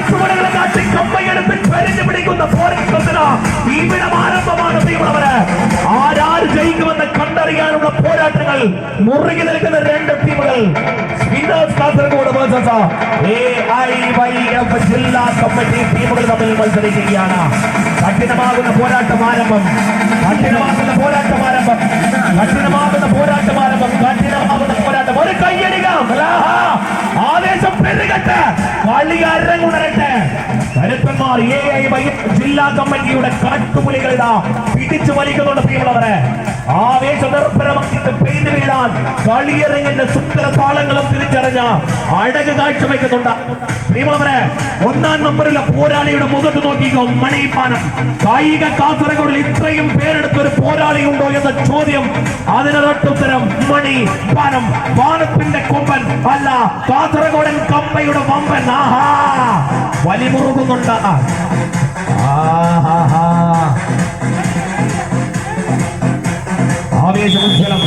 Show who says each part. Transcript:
Speaker 1: ചുവടുകളെ കാട്ടി കമ്പയെടുത്ത് പെരിഞ്ഞു പിടിക്കുന്ന പോരാട്ടത്തിന് ഇവിടെ ആരംഭമാണ് പ്രിയമുള്ളവരെ. ആരാര് ജയിക്കുമെന്ന് കണ്ടറിയാനുള്ള പോരാട്ടങ്ങൾ മുറുകി നിൽക്കുന്ന രണ്ട് ടീമുകൾ. കാസർഗോഡ് വേഴ്സസ് AIYF ജില്ലാ കമ്മിറ്റി ടീമുകൾ തമ്മിൽ മത്സരിക്കുകയാണ്. കഠിനമാകുന്ന പോരാട്ടം ആരംഭം. ഒരു കയ്യടിക്കാം. ആവേശം പെരുകട്ടെ, കളി അരങ്ങുണരട്ടെ. കരുത്തന്മാർ AIYF ജില്ലാ കമ്മിറ്റിയുടെ കാട്ടുപുലികളിതാ പിടിച്ചു വലിക്കുന്നുണ്ട് പ്രിയമുള്ളവരെ. ആവേശനിർഭരമായിട്ട് പെയ്തു വീഴാൻ കളിയരങ്ങിന്റെ സുന്ദര താളങ്ങളും തിരിച്ചറിഞ്ഞ അഴക് കാഴ്ചവെക്കുന്നുണ്ട് പ്രിയമുള്ളവരെ. ഒന്നാം നമ്പറിലെ പോരാളിയുടെ മുഖത്ത് നോക്കിക്കോ, മണിപ്പാനം. കായിക കാസർഗോഡിൽ ഇത്രയും പേരെടുത്ത ഒരു പോരാളി ഉണ്ടോ എന്ന ചോദ്യം, അതിനൊരൊട്ടുത്തരം മണി പാനം. പാനത്തിന്റെ കൊമ്പൻ അല്ല, കാസർഗോഡൻ കമ്പയുടെ വമ്പൻ. ആഹാ, വലിമുറുകുന്നുണ്ട്. ആവേശമുജ്വലം.